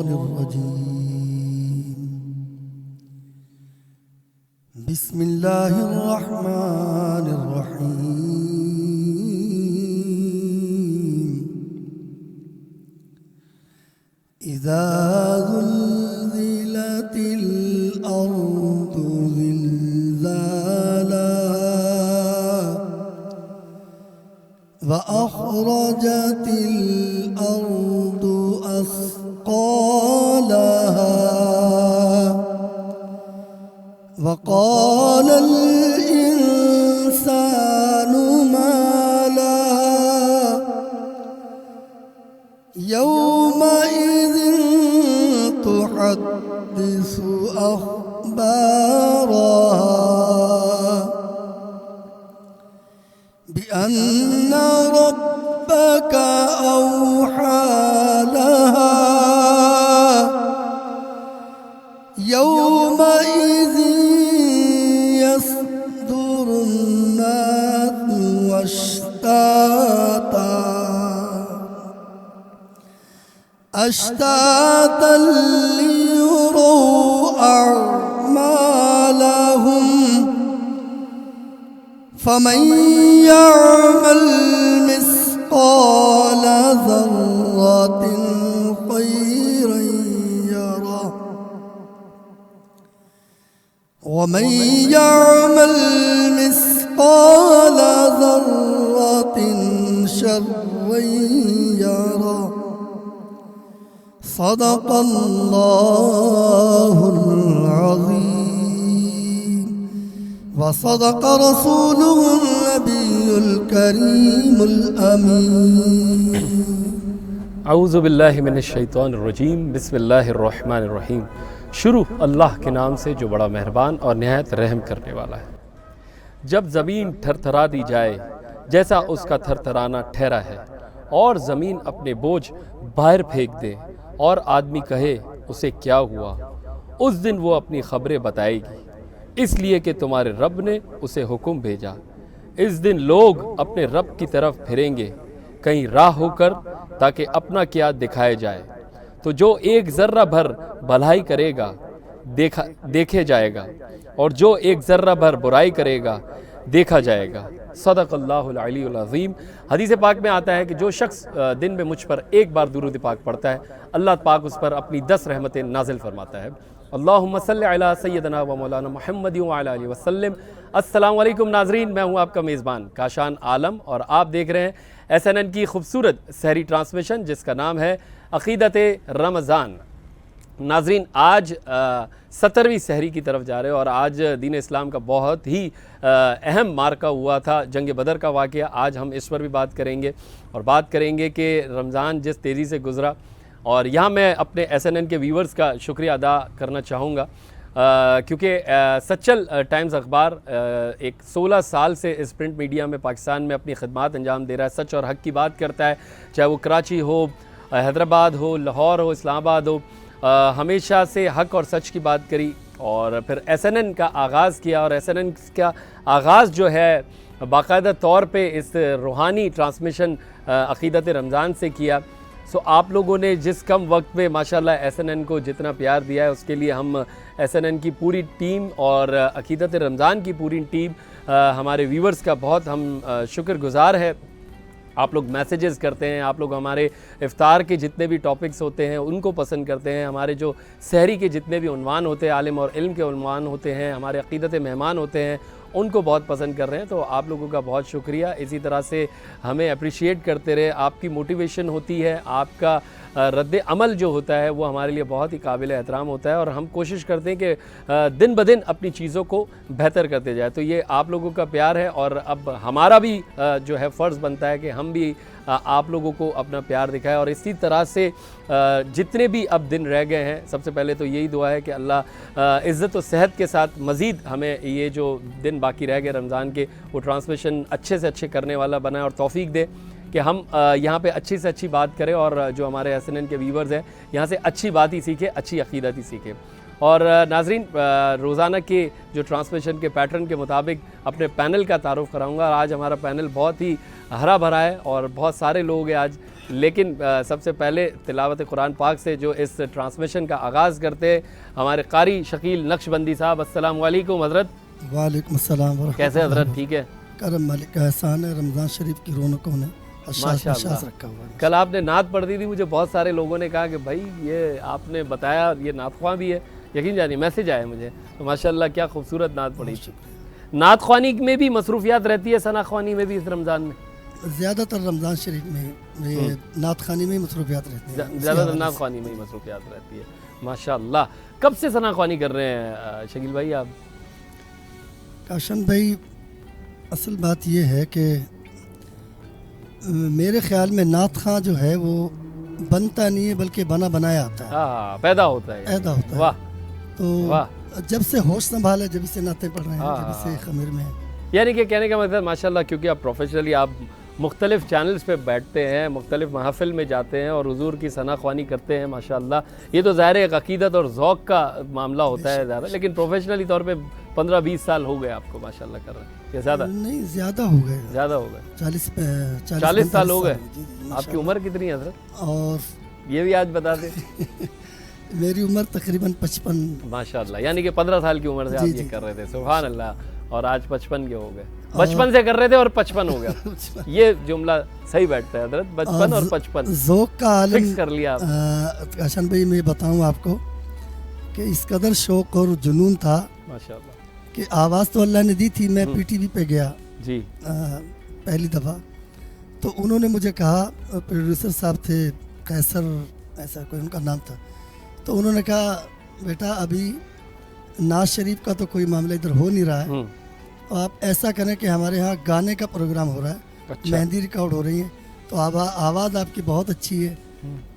الشيطان الرجيم بسم الله الرحمن الرحيم إذا زلزلت الأرض زلزالها وأخرجت الأرض أثقالها وقال الإنسان ما لها يومئذ تحدث أخبارها بأن ربك أوحى لها يومئذ يصدر الناس أشتاتا ليروا أعمالهم فمن يعمل مثقال ذرة خيرا يره ومن يعمل مثقال ذرة شرا يره صدق الله العظيم وصدق رسوله النبي الكريم الأمين اعوذ باللہ من الشیطان الرجیم بسم اللہ الرحمن الرحیم۔ شروع اللہ کے نام سے جو بڑا مہربان اور نہایت رحم کرنے والا ہے۔ جب زمین تھرتھرا دی جائے جیسا اس کا تھرتھرانا ٹھہرا ہے اور زمین اپنے بوجھ باہر پھینک دے اور آدمی کہے اسے کیا ہوا، اس دن وہ اپنی خبریں بتائے گی، اس لیے کہ تمہارے رب نے اسے حکم بھیجا۔ اس دن لوگ اپنے رب کی طرف پھریں گے کہیں راہ ہو کر تاکہ اپنا کیا دکھائے جائے، تو جو ایک ذرہ بھر بھلائی کرے گا دیکھے جائے گا، اور جو ایک ذرہ بھر برائی کرے گا دیکھا جائے گا۔ صدق اللہ العلی العظیم۔ حدیث پاک میں آتا ہے کہ جو شخص دن میں مجھ پر ایک بار درود پاک پڑھتا ہے، اللہ پاک اس پر اپنی 10 رحمتیں نازل فرماتا ہے۔ اللہم صلی علی سیدنا و مولانا محمد وعلی آلہ وسلم۔ السلام علیکم ناظرین، میں ہوں آپ کا میزبان کاشان عالم اور آپ دیکھ رہے ہیں SNN کی خوبصورت سحری ٹرانسمیشن جس کا نام ہے عقیدت رمضان۔ ناظرین، آج 17ویں سحری کی طرف جا رہے ہیں اور آج دین اسلام کا بہت ہی اہم مارکہ ہوا تھا، جنگ بدر کا واقعہ۔ آج ہم اس پر بھی بات کریں گے اور بات کریں گے کہ رمضان جس تیزی سے گزرا، اور یہاں میں اپنے SNN کے ویورز کا شکریہ ادا کرنا چاہوں گا کیونکہ سچل ٹائمز اخبار ایک 16 سال سے اس پرنٹ میڈیا میں پاکستان میں اپنی خدمات انجام دے رہا ہے، سچ اور حق کی بات کرتا ہے، چاہے وہ کراچی ہو، حیدرآباد ہو، لاہور ہو، اسلام آباد ہو، ہمیشہ سے حق اور سچ کی بات کری اور پھر SNN کا آغاز کیا، اور SNN کا آغاز جو ہے باقاعدہ طور پہ اس روحانی ٹرانسمیشن عقیدت رمضان سے کیا۔ سو آپ لوگوں نے جس کم وقت میں ماشاءاللہ SNN کو جتنا پیار دیا ہے اس کے لیے ہم SNN کی پوری ٹیم اور عقیدت رمضان کی پوری ٹیم ہمارے ویورز کا بہت ہم شکر گزار ہے۔ آپ لوگ میسیجز کرتے ہیں، آپ لوگ ہمارے افطار کے جتنے بھی ٹاپکس ہوتے ہیں ان کو پسند کرتے ہیں، ہمارے جو سحری کے جتنے بھی عنوان ہوتے ہیں، عالم اور علم کے عنوان ہوتے ہیں، ہمارے عقیدت مہمان ہوتے ہیں، ان کو بہت پسند کر رہے ہیں۔ تو آپ لوگوں کا بہت شکریہ، اسی طرح سے ہمیں اپریشیٹ کرتے رہے، آپ کی موٹیویشن ہوتی ہے، آپ کا رد عمل جو ہوتا ہے وہ ہمارے لیے بہت ہی قابل احترام ہوتا ہے، اور ہم کوشش کرتے ہیں کہ دن بدن اپنی چیزوں کو بہتر کرتے جائے۔ تو یہ آپ لوگوں کا پیار ہے، اور اب ہمارا بھی جو ہے فرض بنتا ہے کہ ہم بھی آپ لوگوں کو اپنا پیار دکھائے، اور اسی طرح سے جتنے بھی اب دن رہ گئے ہیں، سب سے پہلے تو یہی دعا ہے کہ اللہ عزت و صحت کے ساتھ مزید ہمیں یہ جو دن باقی رہ گئے رمضان کے وہ ٹرانسمیشن اچھے سے اچھے کرنے والا بنائے اور توفیق دے کہ ہم یہاں پہ اچھی سے اچھی بات کریں، اور جو ہمارے SNN کے ویورز ہیں یہاں سے اچھی بات ہی سیکھیں، اچھی عقیدت ہی سیکھیں۔ اور ناظرین روزانہ کے جو ٹرانسمیشن کے پیٹرن کے مطابق اپنے پینل کا تعارف کراؤں گا. اور آج ہمارا پینل بہت ہی ہرا بھرا ہے اور بہت سارے لوگ ہیں آج. لیکن سب سے پہلے تلاوت قرآن پاک سے جو اس ٹرانسمیشن کا آغاز کرتے ہیں ہمارے قاری شکیل نقشبندی صاحب. السلام علیکم حضرت. وعلیکم السلام ورحمۃ. کیسے حضرت؟ ٹھیک ہے. کرم مالک کا احسان ہے. رمضان شریف کی رونقوں نے ماشاء اللہ رکھا ہوا ہے. کل آپ نے نعت پڑھ دی تھی, مجھے بہت سارے لوگوں نے کہا کہ بھائی یہ آپ نے بتایا یہ نعت خواں بھی ہے. یقین جانی میسیج آئے مجھے, تو ماشاء اللہ کیا خوبصورت نعت پڑھی. نعت خوانی میں بھی مصروفیات رہتی ہے, ثنا خوانی میں بھی اس رمضان میں؟ زیادہ تر رمضان شریف میں نعت خوانی میں مصروفیات رہتی ہیں. زیادہ تر نعت خوانی میں ہی مصروفیات رہتی ہے. ماشاء اللہ. کب سے ثنا خوانی کر رہے ہیں شکیل بھائی آپ؟ کاشان بھائی اصل بات یہ ہے کہ میرے خیال میں نعت خواں جو ہے وہ بنتا نہیں ہے بلکہ بنا بنایا آتا ہے. ہاں, پیدا ہوتا ہے. پیدا ہوتا ہے. واہ. تو جب سے ہوش سنبھال ہے, جب سے نعتیں پڑھ رہے ہیں, جب سے خمیر میں ہیں. یعنی کہ کہنے کا مطلب ماشاءاللہ کیونکہ آپ پروفیشنلی آپ مختلف چینلز پہ بیٹھتے ہیں, مختلف محافل میں جاتے ہیں اور حضور کی ثنا خوانی کرتے ہیں ماشاءاللہ. یہ تو ظاہر ایک عقیدت اور ذوق کا معاملہ ہوتا ہے زیادہ, لیکن پروفیشنلی طور پہ 15-20 سال ہو گئے آپ کو ماشاءاللہ کر رہے ہیں. یہ زیادہ نہیں, زیادہ ہو گئے. زیادہ ہو گئے. 40 سال ہو گئے. آپ کی عمر کتنی ہے حضرت؟ اور یہ بھی آج بتا دیں. میری عمر تقریباً 55. ماشاءاللہ, یعنی کہ 15 سال کی عمر سے آپ یہ کر رہے تھے. سبحان اللہ. اور آج 55 کے ہو گئے. 55 سے کر رہے تھے اور 55 ہو گیا. یہ جملہ صحیح بیٹھتا ہے حضرت, 55 اور 55 ذوق کا عالم فکس کر لیا آپ. کاشان بھائی میں بتاؤں آپ کو کہ اس قدر شوق اور جنون تھا ماشاءاللہ کہ آواز تو اللہ نے دی تھی. میں پی ٹی وی پہ گیا جی پہلی دفعہ, تو انہوں نے مجھے کہا, پروڈیوسر صاحب تھے قیصر ایسا کوئی ان کا نام تھا, تو انہوں نے کہا بیٹا ابھی ناز شریف کا تو کوئی معاملہ ادھر ہو نہیں رہا ہے, تو آپ ایسا کریں کہ ہمارے ہاں گانے کا پروگرام ہو رہا ہے, مہندی ریکارڈ ہو رہی ہیں, تو آواز آپ کی بہت اچھی ہے,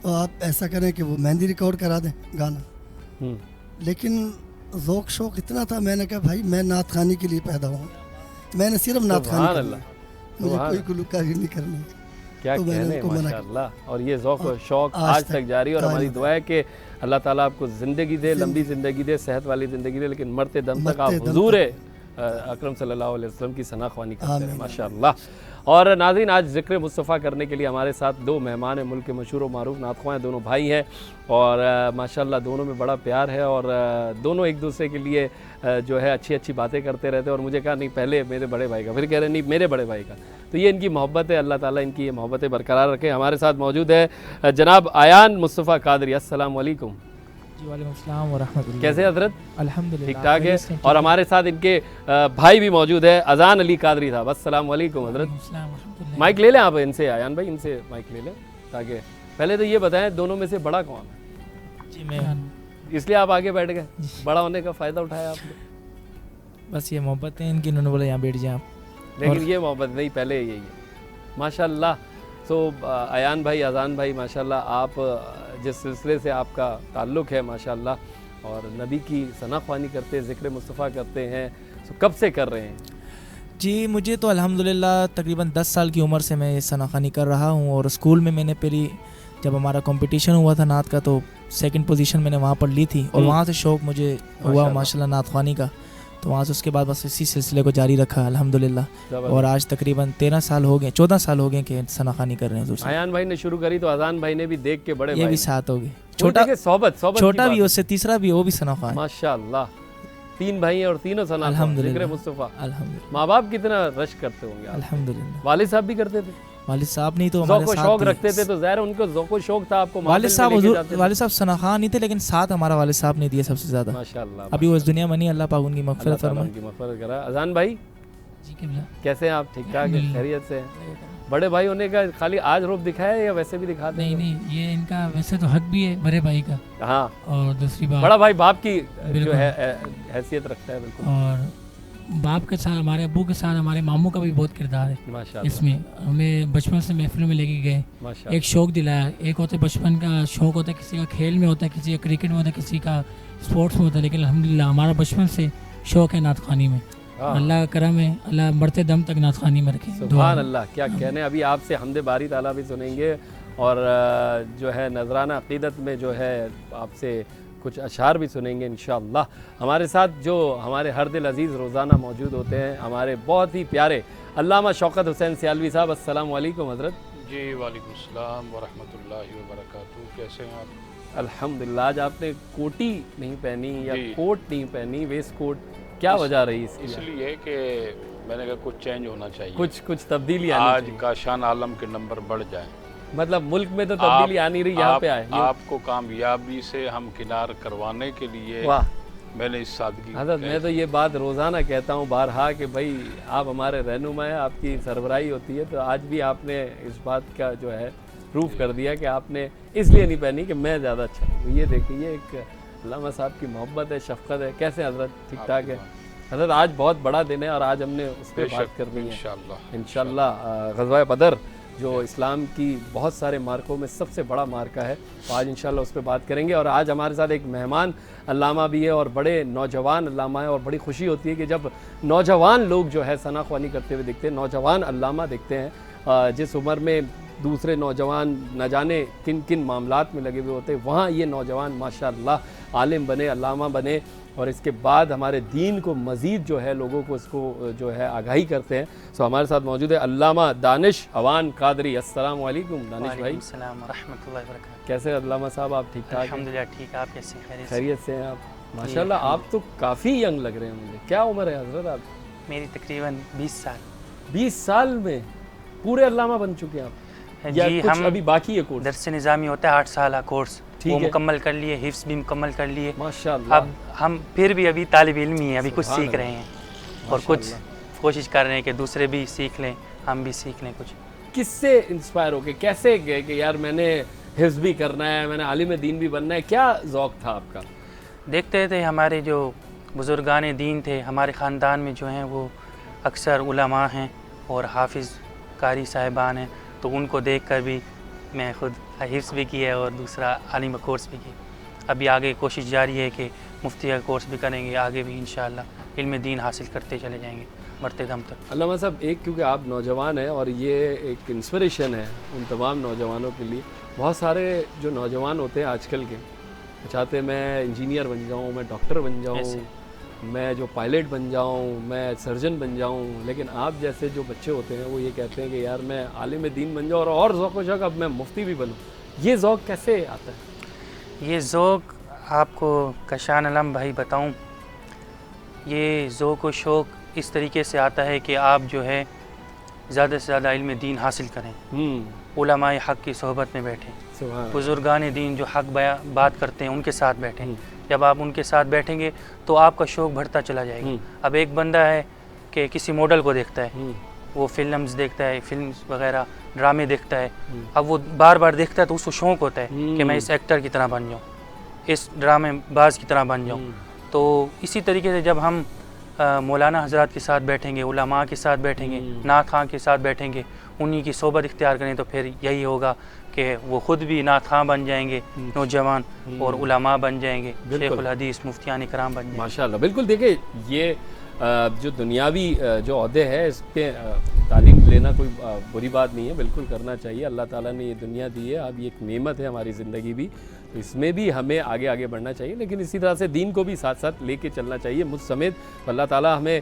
تو آپ ایسا کریں کہ وہ مہندی ریکارڈ کرا دیں گانا. لیکن ذوق شوق اتنا تھا, میں نے کہا بھائی میں نعت خوانی کے لیے پیدا ہوں, میں نے صرف نعت خوانی کرنی ہے, مجھے کوئی گلوکاری نہیں کرنی. کیا کہنے ماشاءاللہ. اور یہ ذوق و شوق آج تک جاری, اور ہماری دعا ہے کہ اللہ تعالیٰ آپ کو زندگی دے, لمبی زندگی دے, صحت والی زندگی دے, لیکن مرتے دم تک آپ حضور اکرم صلی اللہ علیہ وسلم کی ثنا خوانی کرتے ہیں ماشاءاللہ. اور ناظرین آج ذکر مصطفیٰ کرنے کے لیے ہمارے ساتھ دو مہمان ہیں, ملک کے مشہور و معروف نعت خواں ہیں, دونوں بھائی ہیں, اور ماشاءاللہ دونوں میں بڑا پیار ہے, اور دونوں ایک دوسرے کے لیے جو ہے اچھی اچھی باتیں کرتے رہتے ہیں. اور مجھے کہا نہیں پہلے میرے بڑے بھائی کا, پھر کہہ رہے نہیں میرے بڑے بھائی کا. تو یہ ان کی محبت ہے, اللہ تعالیٰ ان کی یہ محبتیں برقرار رکھے. ہمارے ساتھ موجود ہے جناب ایان مصطفیٰ قادری. السلام علیکم. جی وعلیکم السلام ورحمۃ اللہ. کیسے حضرت؟ الحمدللہ ٹھیک ٹھاک ہے. اور ہمارے ساتھ ان کے بھائی بھی موجود ہے, اذان علی قادری صاحب. السلام علیکم حضرت. مائک لے لیں آپ ان سے, ایان بھائی ان سے مائک لے لیں, تاکہ پہلے تو یہ بتائیں دونوں میں سے بڑا کون ہے؟ جی میں. اس لیے آپ آگے بیٹھ گئے, بڑا ہونے کا فائدہ اٹھایا آپ نے؟ بس یہ محبت ہے ان کی, انہوں نے بولا یہاں بیٹھ جائیں آپ. لیکن یہ محبت نہیں, پہلے یہی ہے ماشاءاللہ. تو ایان بھائی, اذان بھائی, ماشاءاللہ آپ جس سلسلے سے آپ کا تعلق ہے ماشاءاللہ, اور نبی کی ثنا خوانی کرتے ہیں, ذکر مصطفیٰ کرتے ہیں, تو کب سے کر رہے ہیں؟ جی مجھے تو الحمدللہ تقریباً 10 سال کی عمر سے میں یہ ثنا خوانی کر رہا ہوں. اور اسکول میں نے پہلی جب ہمارا کمپٹیشن ہوا تھا نعت کا, تو 2nd پوزیشن میں نے وہاں پر لی تھی, اور وہاں سے شوق مجھے ہوا ماشاءاللہ نعت خوانی کا. تو وہاں سے اس کے بعد بس اسی سلسلے کو جاری رکھا الحمدللہ, اور آج تقریباً 13 سال ہو گئے, 14 سال ہو گئے کہ ثنا خوانی کر رہے ہیں حضور سے. ایان بھائی نے شروع کری تو اذان بھائی نے بھی دیکھ کے بڑے یہ بھی ساتھ ہو گئے, چھوٹا بھی اس سے تیسرا بھی, وہ بھی ثنا خوان ماشاءاللہ. 3 بھائی ہیں اور تینوں ثنا الحمدللہ ذکر مصطفیٰ. الحمدللہ. ماں باپ کتنا رش کرتے ہوں گے؟ الحمدللہ. والد صاحب بھی کرتے تھے؟ والد صاحب نہیں تو ذوق و شوق رکھتے تھے, تو ظاہر ان کو ذوق و شوق تھا. آپ کو والد صاحب ثنا خوان نہیں تھے, لیکن ساتھ ہمارا والد صاحب نے دیا سب سے زیادہ ماشاءاللہ. ابھی وہ اس دنیا میں نہیں, اللہ پاک ان کی مغفرت فرمائے. ان کی مغفرت کرا. اذان بھائی جی کیسے ہیں آپ؟ ٹھیک ٹھاک ہے, خیریت سے ہیں؟ بڑے بھائی ہونے کا خالی آج روپ دکھایا ہے یا ویسے بھی دکھاتے ہیں؟ نہیں, یہ ان کا ویسے تو حق بھی ہے بڑے بھائی کا. ہاں, اور دوسری بات بڑا بھائی باپ کی جو ہے حیثیت رکھتا ہے. بالکل. اور باپ کے ساتھ, ہمارے ابو کے ساتھ ہمارے ماموں کا بھی بہت کردار ہے ماشاءاللہ. اس میں. ہمیں بچپن سے محفلوں میں لے کے گئے, ماشاءاللہ. ایک شوق دلایا. ایک ہوتا ہے بچپن کا شوق ہوتا ہے, کسی کا کھیل میں ہوتا ہے, کسی کا کرکٹ میں ہوتا ہے, کسی کا اسپورٹس میں ہوتا ہے, لیکن الحمدللہ ہمارا بچپن سے شوق ہے نعت خوانی میں. اللہ کا کرم ہے, اللہ مرتے دم تک نعت خوانی میں رکھے. سبحان اللہ. کیا کہنے. ابھی آپ سے حمد باری تعالیٰ بھی سنیں گے, اور جو ہے نذرانہ عقیدت میں جو ہے آپ سے کچھ اشعار بھی سنیں گے انشاءاللہ. ہمارے ساتھ جو ہمارے ہر دل عزیز روزانہ موجود ہوتے ہیں ہمارے بہت ہی پیارے علامہ شوکت حسین سیالوی صاحب. السلام علیکم حضرت. جی وعلیکم السلام ورحمۃ اللہ وبرکاتہ. کیسے ہیں آپ؟ الحمدللہ. آج آپ نے کوٹی نہیں پہنی یا جی. کوٹ نہیں پہنی, ویسٹ کوٹ, کیا وجہ رہی اس اس کی؟ لیے کہ میں نے کہا کچھ چینج ہونا چاہیے, کچھ تبدیلی آنی آج چاہیے. کا شان عالم کے نمبر بڑھ جائیں. مطلب ملک میں تو تبدیلی آ نہیں رہی, یہاں پہ آئے. آپ کو کامیابی سے ہم کنار کروانے کے لیے واہ میں نے اس سادگی حضرت, میں تو یہ بات روزانہ کہتا ہوں بارہا کہ بھائی آپ ہمارے رہنما ہیں, آپ کی سربراہی ہوتی ہے, تو آج بھی آپ نے اس بات کا جو ہے پروف کر دیا کہ آپ نے اس لیے نہیں پہنی کہ میں زیادہ اچھا ہوں. یہ دیکھیے یہ ایک علامہ صاحب کی محبت ہے, شفقت ہے. کیسے حضرت, ٹھیک ٹھاک ہے حضرت؟ آج بہت بڑا دن ہے اور آج ہم نے اس پہ بات کرنی ہے انشاءاللہ. غزوہ بدر جو اسلام کی بہت سارے مارکوں میں سب سے بڑا مارکہ ہے, تو آج انشاءاللہ اس پہ بات کریں گے. اور آج ہمارے ساتھ ایک مہمان علامہ بھی ہے اور بڑے نوجوان علامہ ہیں, اور بڑی خوشی ہوتی ہے کہ جب نوجوان لوگ جو ہے ثنا خوانی کرتے ہوئے دکھتے ہیں, نوجوان علامہ دکھتے ہیں. جس عمر میں دوسرے نوجوان نہ جانے کن کن معاملات میں لگے ہوئے ہوتے ہیں, وہاں یہ نوجوان ماشاءاللہ عالم بنے, علامہ بنے, اور اس کے بعد ہمارے دین کو مزید جو ہے لوگوں کو اس کو جو ہے آگاہی کرتے ہیں. سو ہمارے ساتھ موجود ہے علامہ دانش عوان قادری. السلام علیکم دانش بھائی. السلام ورحمۃ اللہ وبرکاتہ. کیسے علامہ صاحب, آپ ٹھیک ٹھاک ہیں؟ الحمدللہ ٹھیک. آپ کیسے ہیں؟ خیریت سے ہیں آپ؟ ماشاءاللہ آپ تو کافی ینگ لگ رہے ہیں مجھے. کیا عمر ہے حضرت آپ؟ میری تقریباً 20 سال. 20 سال میں پورے علامہ بن چکے ہیں آپ؟ یا جی, کچھ ہم ابھی باقی ہے کورس؟ درس نظامی ہوتا ہے 8 سالہ کورس, وہ مکمل کر لیے, حفظ بھی مکمل کر لیے. ماشاءاللہ. اب ہم پھر بھی ابھی طالب علم ہی ہیں, ابھی کچھ سیکھ رہے ہیں, اور کچھ کوشش کر رہے ہیں کہ دوسرے بھی سیکھ لیں, ہم بھی سیکھ لیں کچھ. کس سے انسپائر ہو کے, کیسے گئے کہ یار میں نے حفظ بھی کرنا ہے, میں نے عالم دین بھی بننا ہے؟ کیا ذوق تھا آپ کا؟ دیکھتے تھے ہمارے جو بزرگان دین تھے ہمارے خاندان میں جو ہیں وہ اکثر علماء ہیں اور حافظ قاری صاحبان ہیں, تو ان کو دیکھ کر بھی میں خود حفظ بھی کیا اور دوسرا عالم کورس بھی کیا. ابھی آگے کوشش جاری ہے کہ مفتی کا کورس بھی کریں گے, آگے بھی انشاءاللہ علم دین حاصل کرتے چلے جائیں گے مرتے دم تک. علامہ صاحب, ایک کیونکہ آپ نوجوان ہیں اور یہ ایک انسپریشن ہے ان تمام نوجوانوں کے لیے. بہت سارے جو نوجوان ہوتے ہیں آج کل کے چاہتے ہیں میں انجینئر بن جاؤں, میں ڈاکٹر بن جاؤں, میں جو پائلٹ بن جاؤں, میں سرجن بن جاؤں, لیکن آپ جیسے جو بچے ہوتے ہیں وہ یہ کہتے ہیں کہ یار میں عالم دین بن جاؤں اور ذوق و شوق اب میں مفتی بھی بنوں. یہ ذوق کیسے آتا ہے؟ یہ ذوق آپ کو کشان علم بھائی بتاؤں, یہ ذوق و شوق اس طریقے سے آتا ہے کہ آپ جو ہے زیادہ سے زیادہ علم دین حاصل کریں, علماء حق کی صحبت میں بیٹھیں, بزرگان دین جو حق بات کرتے ہیں ان کے ساتھ بیٹھیں. جب آپ ان کے ساتھ بیٹھیں گے تو آپ کا شوق بڑھتا چلا جائے گا. اب ایک بندہ ہے کہ کسی ماڈل کو دیکھتا ہے, وہ فلمز دیکھتا ہے, فلمز وغیرہ ڈرامے دیکھتا ہے, اب وہ بار بار دیکھتا ہے تو اس کو شوق ہوتا ہے کہ میں اس ایکٹر کی طرح بن جاؤں, اس ڈرامے باز کی طرح بن جاؤں. تو اسی طریقے سے جب ہم مولانا حضرات کے ساتھ بیٹھیں گے, علماء کے ساتھ بیٹھیں گے, نعت خواں کے ساتھ بیٹھیں گے, انہی کی صحبت اختیار کریں, تو پھر یہی ہوگا کہ وہ خود بھی نعت خواں بن جائیں گے نوجوان, اور علماء بن جائیں گے, شیخ الحدیث مفتیان کرام بن جائیں گے. ماشاءاللہ. بالکل. دیکھیں یہ جو دنیاوی جو عہدے ہے اس پہ تعلیم لینا کوئی بری بات نہیں ہے, بالکل کرنا چاہیے. اللہ تعالیٰ نے یہ دنیا دی ہے, اب یہ ایک نعمت ہے ہماری زندگی بھی, تو اس میں بھی ہمیں آگے بڑھنا چاہیے, لیکن اسی طرح سے دین کو بھی ساتھ ساتھ لے کے چلنا چاہیے مجھ سمیت. اللہ تعالیٰ ہمیں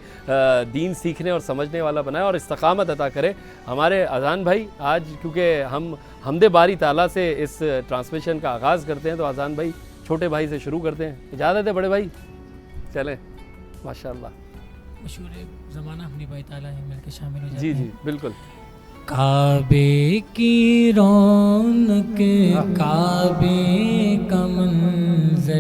دین سیکھنے اور سمجھنے والا بنائے اور استقامت عطا کرے. ہمارے اذان بھائی آج کیونکہ ہم حمد باری تعالیٰ سے اس ٹرانسمیشن کا آغاز کرتے ہیں, تو اذان بھائی چھوٹے بھائی سے شروع کرتے ہیں, اجازت ہے بڑے بھائی؟ چلیں ماشاءاللہ. مشہور زمانہ حمد باری تعالیٰ ہے, مل کے شامل ہو جاتے جی ہیں. جی بالکل. کعبے کی رونق, کعبے کا منظر,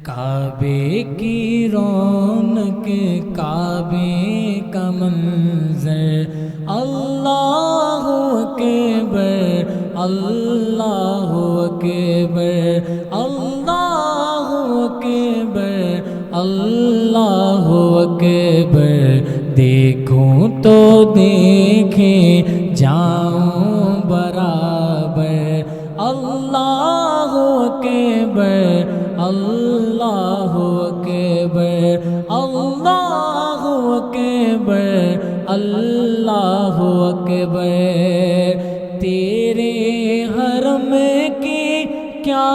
کعبے کی رونق, کعبے کا منظر, اللہ اکبر, اللہ اکبر, اللہ اکبر, اللہ اکبر. دیکھوں تو دیکھیں جاؤں برابر, اللہ اکبر, اللہ اکبر, اللہ اکبر, اللہ اکبر. تیرے حرم کی کیا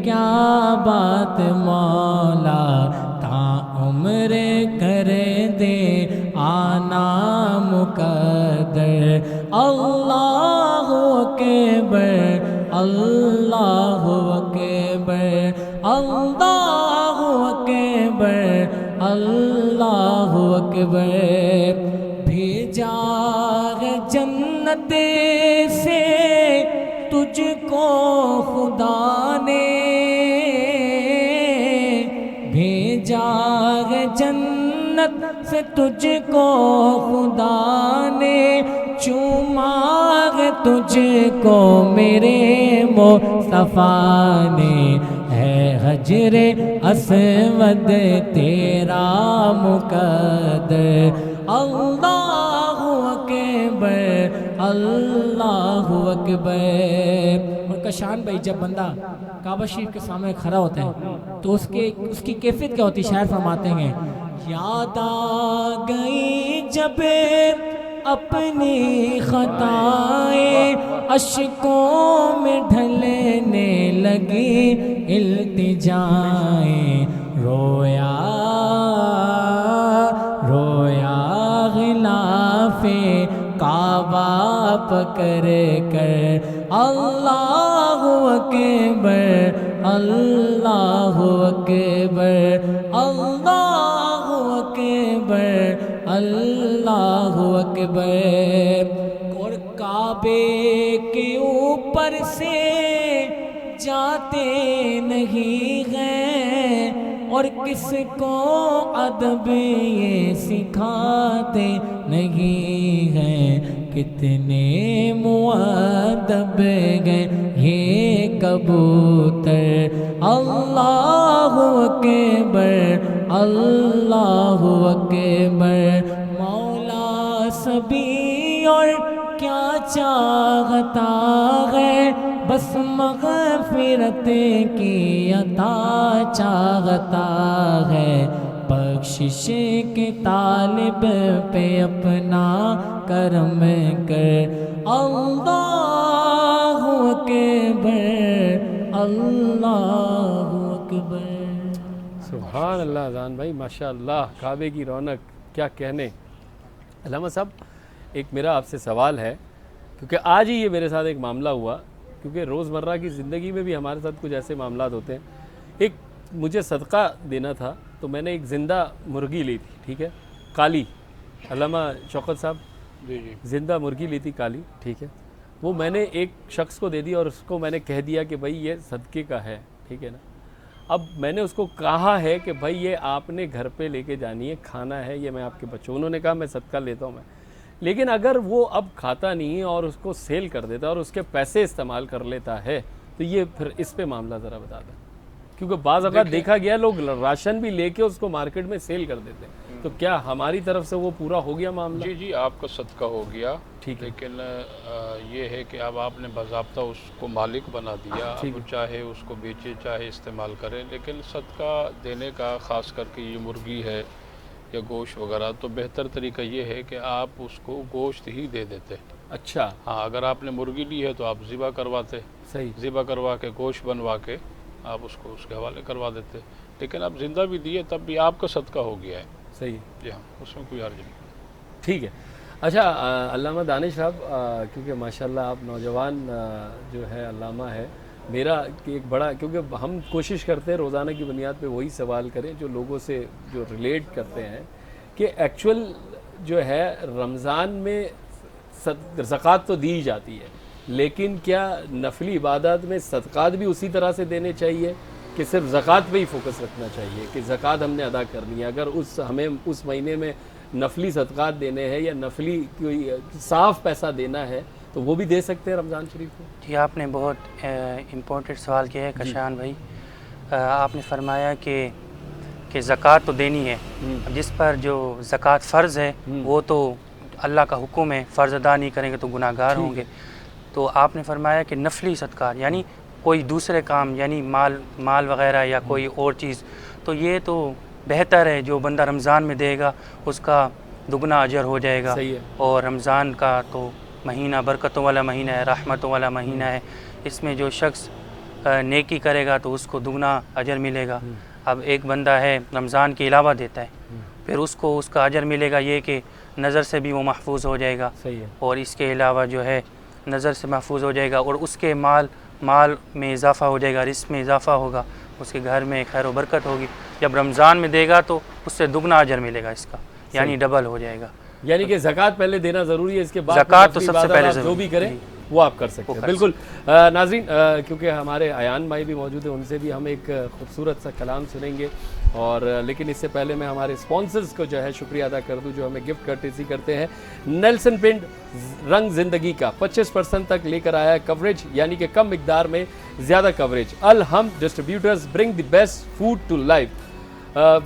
کیا بات مولا تا عمر کر دے آنا مقدر اللہ اکبر اللہ اکبر اللہ اکبر اللہ اکبر بھیجا ہے جنت سے تجھ کو خدا نے بھیجا ہے جنت سے تجھ کو خدا نے چوما ہے تجھ کو میرے مصطفیٰ نے ہے حجر اسود تیرا مقدر اللہ اکبر اللہ اکبر۔ اور کشان بھائی جب بندہ کعبہ شریف کے سامنے کھڑا ہوتا ہے تو اس کی کیفیت کیا ہوتی ہے؟ شاعر فرماتے ہیں یاد آ گئی جب اپنی خطائیں اشکوں میں ڈھلنے لگی التجائیں رویا رویا غلاف کعبہ پکڑ کر اللہ اکبر اللہ اکبر اللہ اکبر اللہ اکبر۔ اور کعبے کے اوپر سے جاتے نہیں ہیں اور کس کو ادب یہ سکھاتے نہیں ہیں کتنے مؤدب گئے یہ کبوتر اللہ اکبر اللہ اکبر۔ مولا سبھی اور کیا چاہتا ہے بس مغفرت کی عطا چاہتا ہے بخشش کے طالب پہ اپنا کرم کر اللہ اکبر اللہ اکبر۔ سبحان اللہ اذان بھائی ماشاء اللہ کعبے کی رونق کیا کہنے۔ علامہ صاحب ایک میرا آپ سے سوال ہے کیونکہ آج ہی یہ میرے ساتھ ایک معاملہ ہوا کیونکہ روزمرہ کی زندگی میں بھی ہمارے ساتھ کچھ ایسے معاملات ہوتے ہیں۔ ایک مجھے صدقہ دینا تھا تو میں نے ایک زندہ مرغی لی تھی، ٹھیک ہے، کالی، علامہ شوکت صاحب جی جی زندہ مرغی لی تھی کالی، ٹھیک ہے، وہ میں نے ایک شخص کو دے دی اور اس کو میں نے کہہ دیا کہ بھائی یہ صدقے کا ہے، ٹھیک ہے نا۔ اب میں نے اس کو کہا ہے کہ بھائی یہ آپ نے گھر پہ لے کے جانی ہے، کھانا ہے، یہ میں آپ کے بچوں، انہوں نے کہا میں صدقہ لیتا ہوں میں، لیکن اگر وہ اب کھاتا نہیں ہے اور اس کو سیل کر دیتا ہے اور اس کے پیسے استعمال کر لیتا ہے تو یہ پھر اس پہ معاملہ ذرا بتا دیں، کیونکہ بعض اوقات دیکھا گیا لوگ راشن بھی لے کے اس کو مارکیٹ میں سیل کر دیتے ہیں، تو کیا ہماری طرف سے وہ پورا ہو گیا معاملہ؟ جی جی آپ کا صدقہ ہو گیا، ٹھیک ہے، لیکن یہ ہے کہ اب آپ نے باضابطہ اس کو مالک بنا دیا، اب چاہے اس کو بیچے چاہے استعمال کریں، لیکن صدقہ دینے کا خاص کر کے یہ مرغی ہے یا گوشت وغیرہ تو بہتر طریقہ یہ ہے کہ آپ اس کو گوشت ہی دے دیتے۔ اچھا ہاں اگر آپ نے مرغی لی ہے تو آپ ذبح کرواتے، صحیح، ذبح کروا کے گوشت بنوا کے آپ اس کو اس کے حوالے کروا دیتے، لیکن اب زندہ بھی دیے تب بھی آپ کا صدقہ ہو گیا ہے۔ صحیح، جی ہاں اس میں کوئی حرج نہیں۔ ٹھیک ہے۔ اچھا علامہ دانش صاحب کیونکہ ماشاءاللہ آپ نوجوان جو ہے علامہ ہے، میرا ایک بڑا، کیونکہ ہم کوشش کرتے ہیں روزانہ کی بنیاد پہ وہی سوال کریں جو لوگوں سے جو ریلیٹ کرتے ہیں کہ ایکچول جو ہے رمضان میں زکوٰۃ تو دی جاتی ہے لیکن کیا نفلی عبادات میں صدقات بھی اسی طرح سے دینے چاہیے کہ صرف زکوٰۃ پہ ہی فوکس رکھنا چاہیے کہ زکوٰۃ ہم نے ادا کرنی ہے؟ اگر ہمیں اس مہینے میں نفلی صدقات دینے ہیں یا نفلی کوئی صاف پیسہ دینا ہے تو وہ بھی دے سکتے ہیں رمضان شریف میں؟ جی آپ نے بہت امپورٹنٹ سوال کیا ہے کشان بھائی۔ آپ نے فرمایا کہ زکوٰۃ تو دینی ہے، جس پر جو زکوٰۃ فرض ہے وہ تو اللہ کا حکم ہے، فرض ادا نہیں کریں گے تو گناہ گار ہوں گے۔ تو آپ نے فرمایا کہ نفلی صدقات یعنی کوئی دوسرے کام یعنی مال وغیرہ یا کوئی اور چیز، تو یہ تو بہتر ہے جو بندہ رمضان میں دے گا اس کا دگنا اجر ہو جائے گا۔ اور رمضان کا تو مہینہ برکتوں والا مہینہ ہے، رحمتوں والا مہینہ ہے، اس میں جو شخص نیکی کرے گا تو اس کو دگنا اجر ملے گا. اب ایک بندہ ہے رمضان کے علاوہ دیتا ہے, پھر اس کو اس کا اجر ملے گا یہ کہ نظر سے بھی وہ محفوظ ہو جائے گا, صحیح ہے. اور اس کے علاوہ جو ہے نظر سے محفوظ ہو جائے گا, اور اس کے مال میں اضافہ ہو جائے گا, رزق میں اضافہ ہوگا, اس کے گھر میں خیر و برکت ہوگی. جب رمضان میں دے گا تو اس سے دگنا اجر ملے گا اس کا, یعنی ڈبل ہو جائے گا. یعنی کہ زکوٰۃ پہلے دینا ضروری ہے, اس کے بعد زکوٰۃ تو سب سے پہلے جو بھی کریں وہ آپ کر سکتے ہیں. بالکل ناظرین, کیونکہ ہمارے ایان بھائی بھی موجود ہیں, ان سے بھی ہم ایک خوبصورت سا کلام سنیں گے, اور لیکن اس سے پہلے میں ہمارے اسپانسرز کو جو ہے شکریہ ادا کر دوں جو ہمیں گفٹ کرٹیسی کرتے ہیں. نیلسن پنٹ رنگ زندگی کا 25% تک لے کر آیا ہے کوریج, یعنی کہ کم مقدار میں زیادہ coverage. Alhamd distributors bring the best food to life.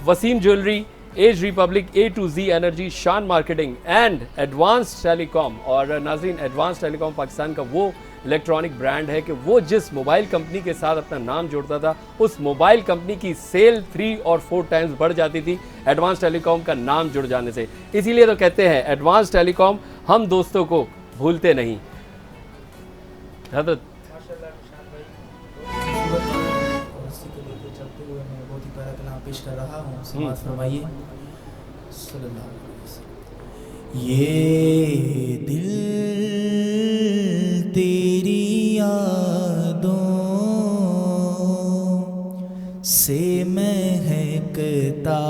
Waseem jewellery, edge republic, A to Z energy, Shan marketing and advance telecom. اور ناظرین, ایڈوانس ٹیلی کام پاکستان کا وہ الیکٹرانک برانڈ ہے کہ وہ جس موبائل کمپنی کے ساتھ اپنا نام جوڑتا تھا اس موبائل کمپنی کی سیل 3 اور 4 ٹائمز بڑھ جاتی تھی ایڈوانس ٹیلی کام کا نام جڑ جانے سے. اسی لیے تو کہتے ہیں ایڈوانس ٹیلی کام ہم دوستوں کو بھولتے نہیں. حضرت پیش کر رہا ہوں, سماعت فرمائیے. صلی اللہ علیہ وسلم. یہ دل تیری یادوں سے مہکتا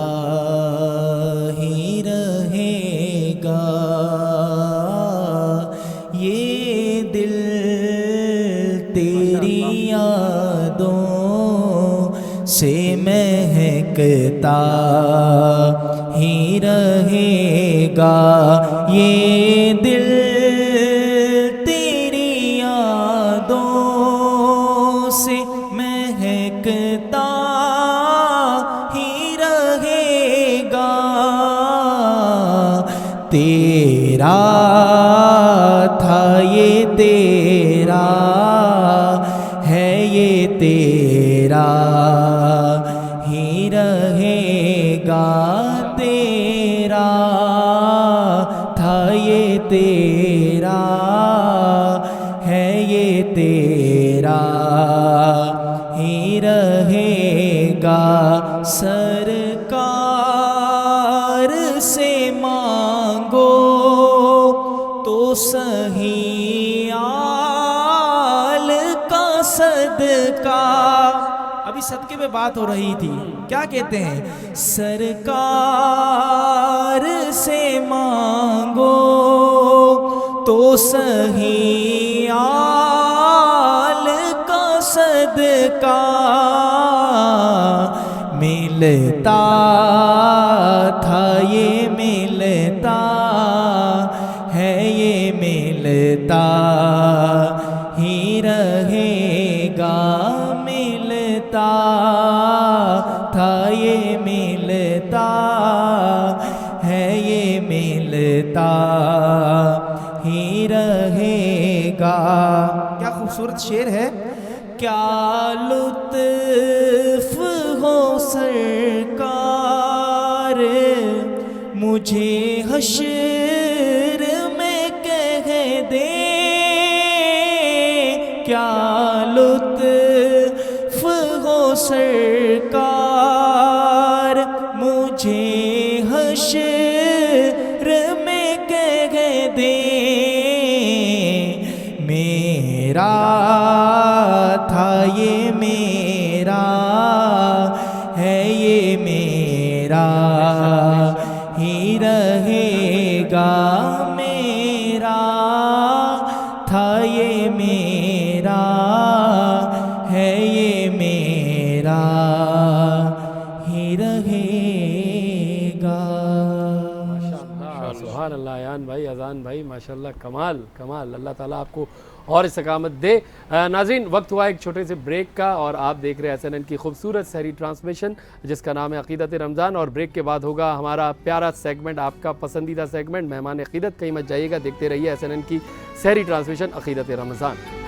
ہی رہے گا, یہ دل تیری یادوں سے مہکتا ہی رہے گا, یہ دل تیری یادوں سے مہکتا ہی رہے گا. تیرا تھا یہ تیرا ہے, یہ تیرا ہی رہے گا. تیرا تھا یہ تیرا ہے, یہ تیرا ہی رہے گا. سرکار سے مانگو تو سہی آل کا صدقہ. ابھی صدقے پہ بات ہو رہی تھی, کیا کہتے ہیں؟ سرکار سے مانگو تو سہی آل کا صدقہ. ملتا تھا یہ ملتا ہے, یہ ملتا ہی رہے گا. ملتا تھا یہ ملتا ہے, یہ ملتا ہی رہے گا. کیا خوبصورت شعر ہے. کیا لطف ہو سرکار مجھے حشر میں کہہ دے, کیا لطف ہو سرکار مجھے حشر میں کہہ دے. میرا تھا یہ میرا ہے, یہ میرا ہی رہے گا. میرا تھا یہ میرا ہے, یہ میرا ہی رہے گا. سبحان اللہ. ایان بھائی, اذان بھائی, ماشاءاللہ, کمال کمال. اللہ تعالیٰ آپ کو اور استقامت دے. ناظرین, وقت ہوا ایک چھوٹے سے بریک کا, اور آپ دیکھ رہے ہیں SNN کی خوبصورت سحری ٹرانسمیشن جس کا نام ہے عقیدت رمضان. اور بریک کے بعد ہوگا ہمارا پیارا سیگمنٹ, آپ کا پسندیدہ سیگمنٹ مہمان عقیدت. کہیں مت جائیے گا, دیکھتے رہیے SNN کی سحری ٹرانسمیشن عقیدت رمضان.